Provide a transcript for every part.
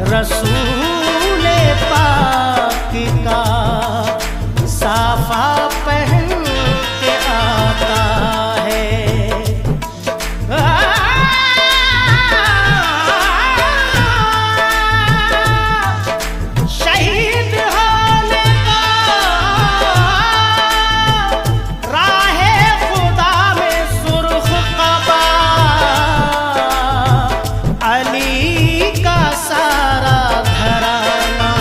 रसूले पाक का साफा पहन के आता है। शहीद होने का राहे खुदा में सुर्ख कबा अली का सारा घराना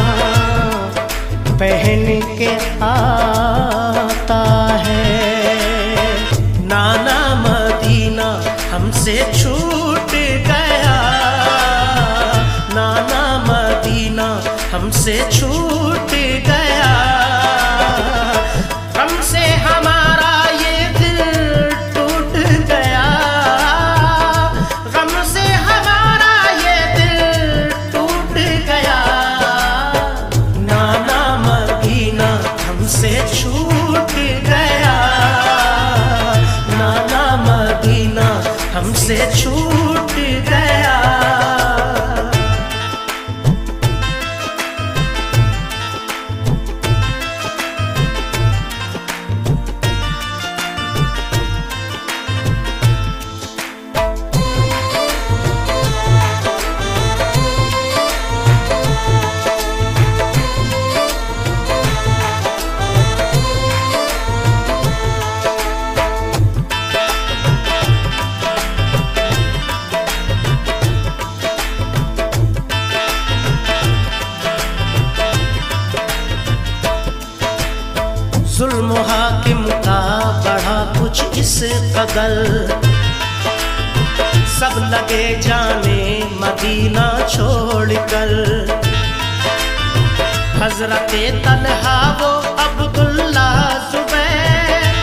पहन के आता है। नाना मदीना हमसे छूट गया, नाना मदीना हमसे छूट गया। हमसे हमारा ये दिल टूट गया, हमसे हमारा ये दिल टूट गया। नाना मदीना हमसे छूट गया, नाना मदीना हमसे छूट गया। जुल्म हाकिम का बढ़ा कुछ इस कदर, सब लगे जाने मदीना छोड़कर। हजरते तलहा वो अब्दुल्ला जुबैर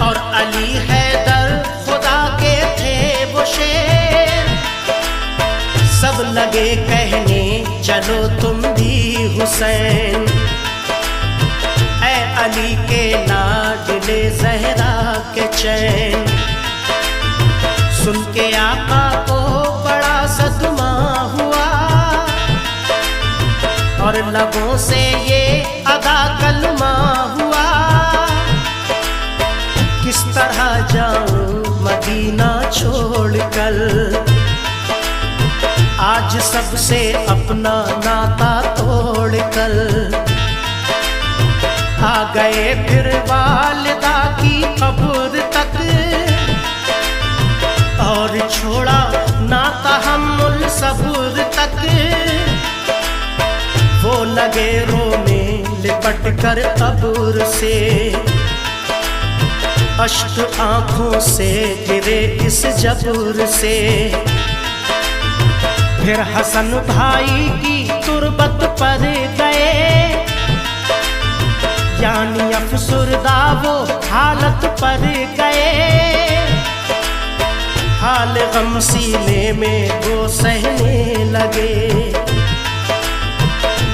और अली हैदर खुदा के थे वो शेर। सब लगे कहने चलो तुम भी हुसैन, अली के लाडले ज़हरा के चैन। सुन के आका को बड़ा सदमा हुआ और लबों से ये अदा कलमा हुआ। किस तरह जाऊं मदीना छोड़कर, आज सबसे अपना नाता तोड़कर। आ गए फिर वालिदा की कब्र तक और छोड़ा नाता हम्मुल सब्र तक। वो लगे रोने लिपट कर कब्र से, अश्क आंखों से गिरे इस जब्र से। फिर हसन भाई की तुरबत पर गए, यानी अफसुरदा वो हालत पर गए। हाल गम सीने में वो सहने लगे,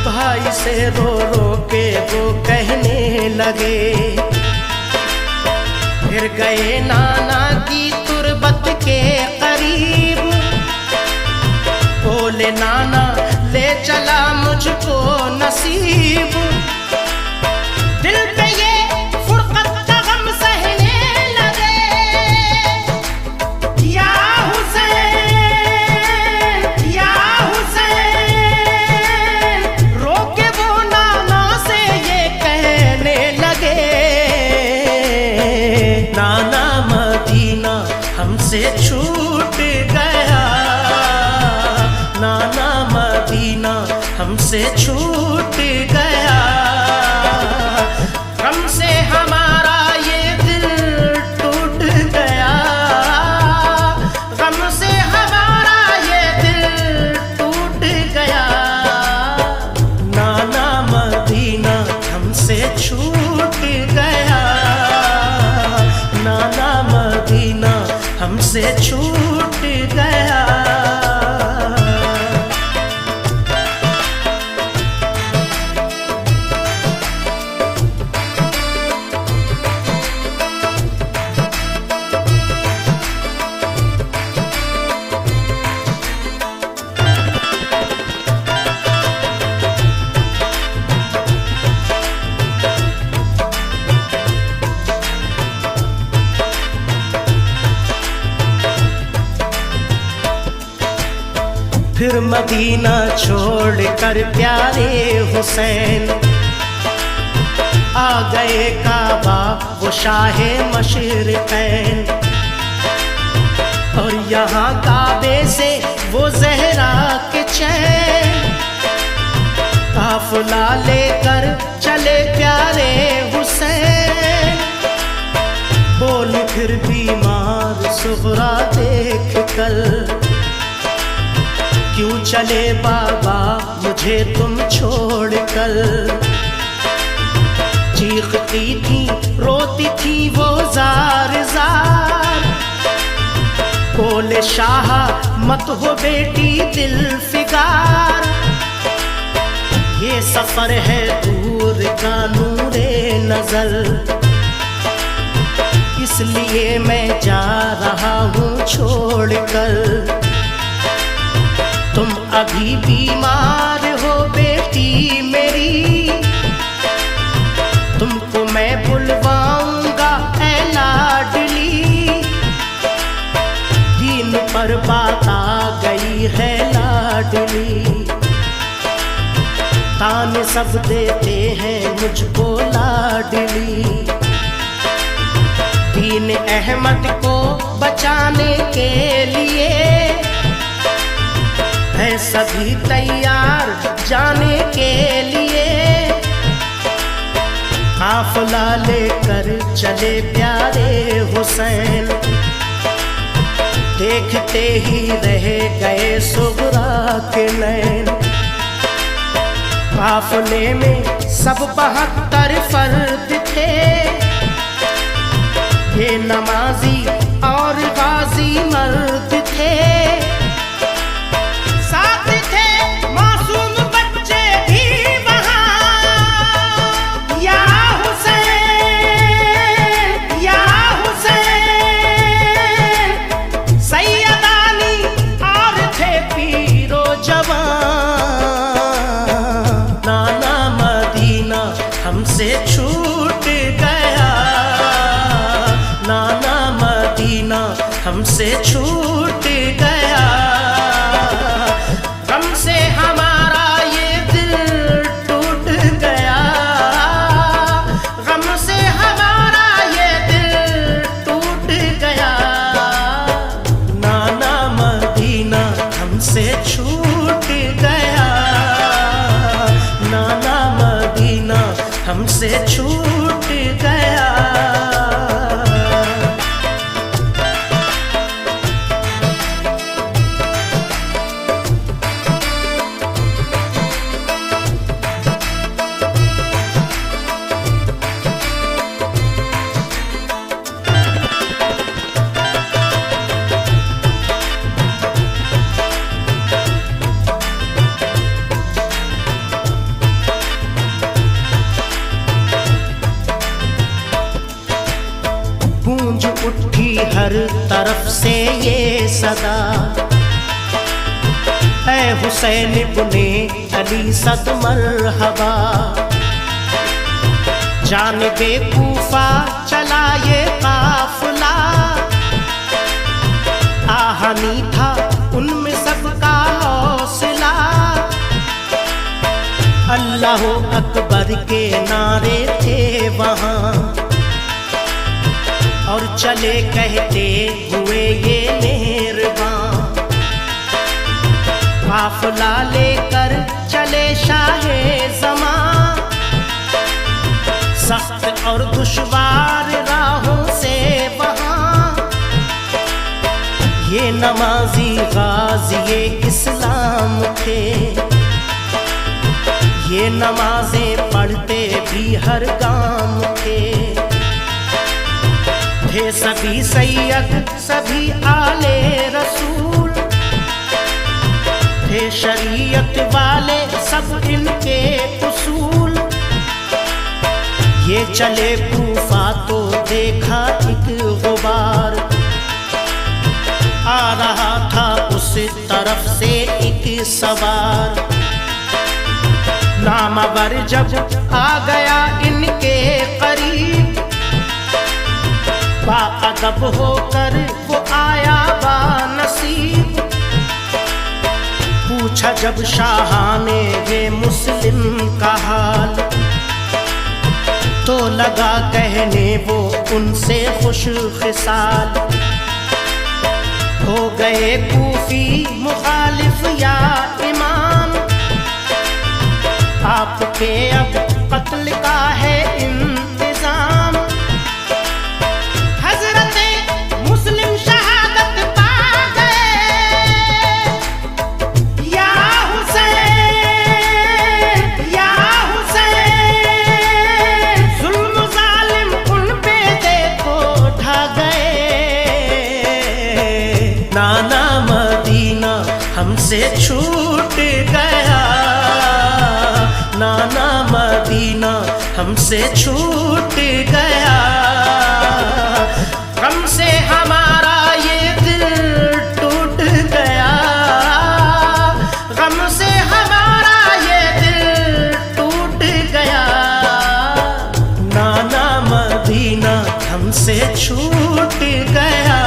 भाई से रो रो के वो कहने लगे। फिर गए नाना की तुरबत के करीब, बोले नाना ले चला मुझको नसीब। दिल पे ये फुरकत का गम सहने लगे, या हुसैन या हुसैन। रोके वो नाना से ये कहने लगे, नाना मदीना हमसे छूट गया, नाना मदीना हमसे छूट गया। हमसे हमारा ये दिल टूट गया, हमसे हमारा ये दिल टूट गया। नाना मदीना हमसे छूट गया, नाना मदीना हमसे छूट गया। मदीना छोड़ कर प्यारे हुसैन आ गए काबा वो शाहे मशरिक़ैन। और यहाँ काबे से वो जहरा के चैन काफिला लेकर चले प्यारे हुसैन। बोली फिर बीमार सुगरा देख कर, क्यों चले बाबा मुझे तुम छोड़ कर। चीखती थी रोती थी वो जार जार, बोले शाह मत हो बेटी दिल फिगार। ये सफर है दूर का नूरे नजर, इसलिए मैं जा रहा हूँ छोड़ कर। तुम अभी बीमार हो बेटी मेरी, तुमको मैं बुलवाऊंगा ऐ लाडली। दीन पर बात आ गई है लाडली, ताने सब देते हैं मुझको लाडली। दीन अहमद को बचाने के लिए है सभी तैयार जाने के लिए। काफिला लेकर चले प्यारे हुसैन, देखते ही रह गए सुगरा के नैन। काफिले में सब 72 फर्द थे, ये नमाजी और गाजी मर्द थे। साथ थे मासूम बच्चे भी वहाँ, या हुसैन या हुसैन। सैयदानी और थे पीरो जवान। नाना मदीना हमसे छूट गया, नाना मदीना हमसे छूट गया। गम से हमारा ये दिल टूट गया, गम से हमारा ये दिल टूट गया। नाना मदीना हमसे छूट गया, नाना मदीना हमसे छूट गया। गूंज उठी हर तरफ से ये सदा, ऐ हुसैन इब्ने अली सद मरहबा। जानिबे कूफा चला ये काफिला, आहनी था उनमें सबका हौसला। अल्लाह अकबर के नारे थे वहाँ, और चले कहते हुए ये मेहरबान। काफिला लेकर चले शाहे ज़मां, सख्त और दुश्वार राहों से वहाँ। ये नमाजी गाज़ी इस्लाम थे, ये नमाजें पढ़ते भी हर गाम थे। थे सभी सैयद सभी आले रसूल, थे शरीयत वाले सब इनके उसूल। ये चले कूफा तो देखा एक गुबार, आ रहा था उस तरफ से एक सवार। नामवर जब आ गया इनके करीब, बाअदब होकर वो आया बानसीब। पूछ पूछा जब शाह ने वे मुस्लिम का हाल, तो लगा कहने वो उनसे खुश खिसाल। हो गए कूफी मुखालिफ या इमाम, आपके अब कत्ल का है इंतजाम। हजरते मुस्लिम शहादत पा गए, या हुसैन या हुसैन, जुल्म जालिम उन पे देखो ढा गए। नाना मदीना हमसे छूट गया, नाना मदीना हमसे छूट गया। गम से हमारा ये दिल टूट गया, गम से हमारा ये दिल टूट गया। नाना मदीना हमसे छूट गया,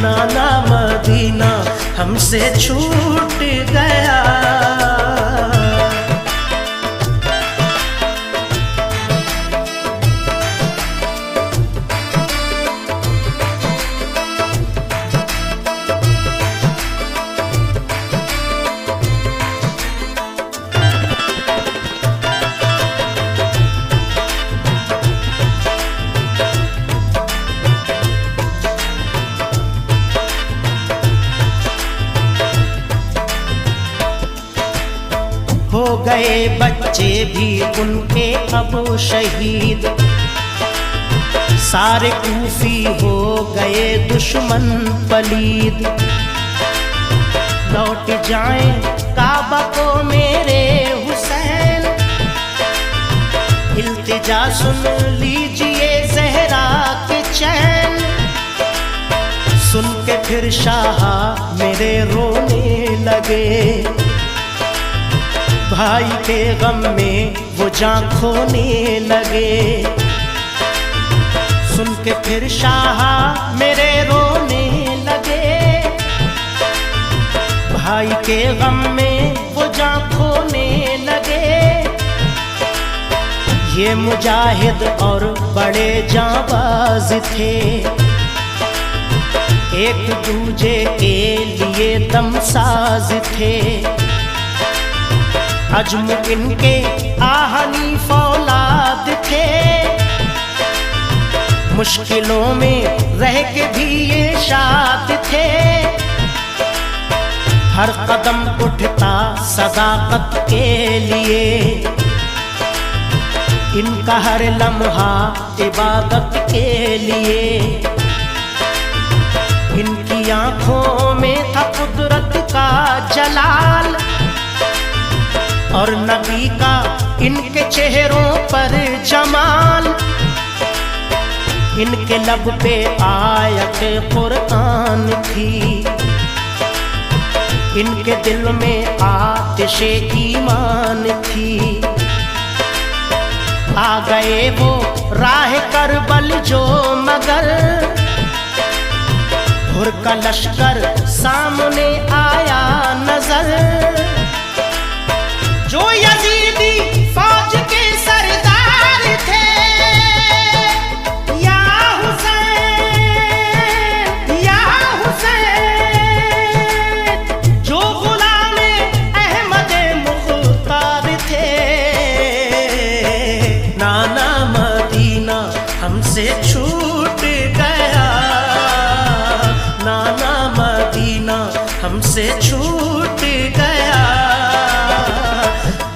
नाना मदीना हमसे छूट गया। हो गए बच्चे भी उनके अब शहीद, सारे कूफी हो गए दुश्मन पलीद। लौट जाएं काबा को मेरे हुसैन, इल्तिजा सुन लीजिए ज़हरा के चैन। सुन के फिर शाह मेरे रोने लगे, भाई के गम में वो जान खोने लगे। सुन के फिर शाह मेरे रोने लगे, भाई के गम में वो जान खोने लगे। ये मुजाहिद और बड़े जाबाज थे, एक दूजे के लिए दमसाज थे। अजम इनके आहनी फौलाद थे, मुश्किलों में रह के भी ये शाद थे। हर कदम उठता सदाकत के लिए, इनका हर लम्हा इबादत के लिए। इनकी आंखों में था कुदरत का जलाल, और नबी का इनके चेहरों पर जमाल। इनके लब पे आयत कुरान थी, इनके दिल में आतिशे ईमान थी। आ गए वो राह करबल जो मगर, हुर का लश्कर सामने आया नजर। जो यजीदी फौज के सरदार थे, या हुसैन या हुसैन, जो गुलामे अहमद मुख्तार थे। नाना मदीना हमसे छूट गया, नाना मदीना हमसे छूट गया।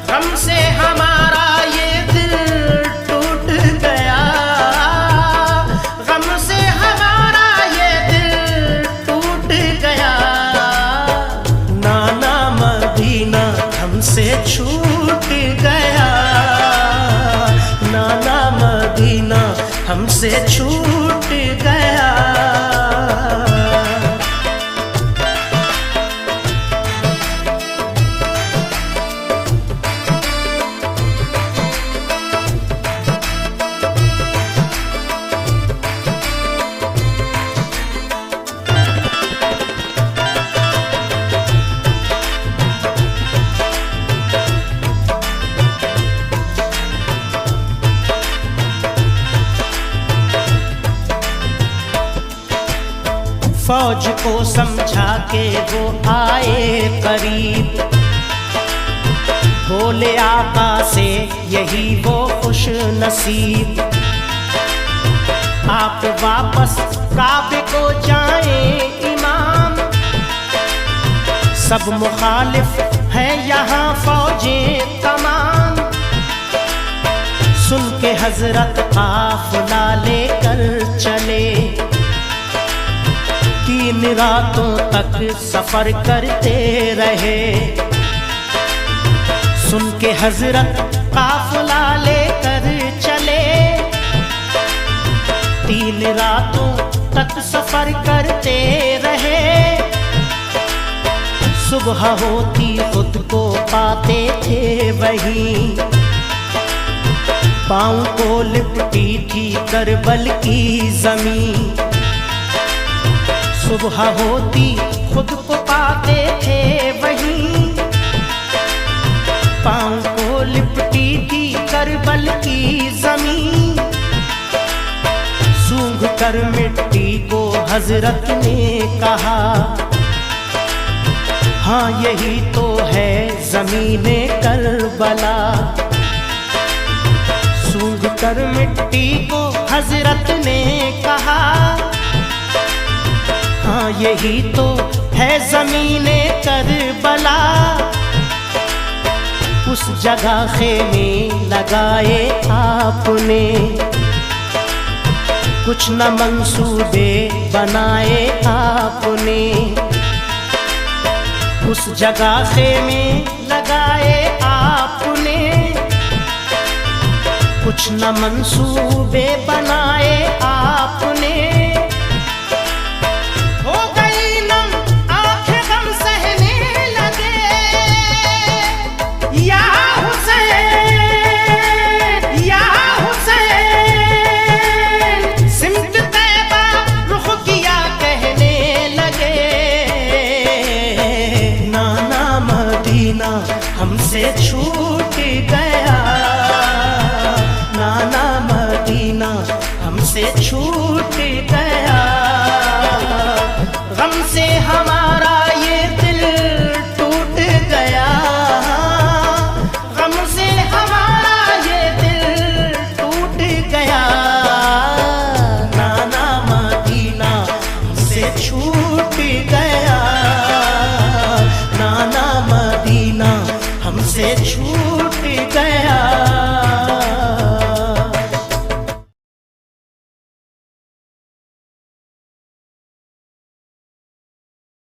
गम से हमारा ये दिल टूट गया, गम से हमारा ये दिल टूट गया। नाना मदीना हमसे छूट गया, नाना मदीना हमसे छूट गया। फौज को समझा के वो आए करीब, बोले आका से यही वो खुश नसीब, आप वापस काबे को जाएं इमाम, सब मुखालिफ है यहाँ फौजें तमाम। सुन के हजरत काफिला लेकर चले, 3 रातों तक सफर करते रहे। सुन के हजरत काफिला लेकर चले, 3 रातों तक सफर करते रहे। सुबह होती खुद को पाते थे वहीं, पाँव को लिपटी थी करबल की जमीन। सुबह होती खुद को पाते थे वहीं, पाँव को लिपटी थी करबल की जमीन। सूंघ कर मिट्टी को हजरत ने कहा, हाँ यही तो है ज़मीने करबला। सूंघ कर मिट्टी को हजरत ने कहा, हाँ यही तो है ज़मीने करबला। उस जगह खेमे लगाए आपने, कुछ न मंसूबे बनाए आपने। उस जगह खेमे लगाए आपने, कुछ न मंसूबे बनाए आपने। हो गई नम आंखें गम सहने लगे, या हुसैन या हुसैन, सिमत तैबा रुख किया कहने लगे। नाना मदीना हमसे छूट गया, नाना मदीना हमसे छूट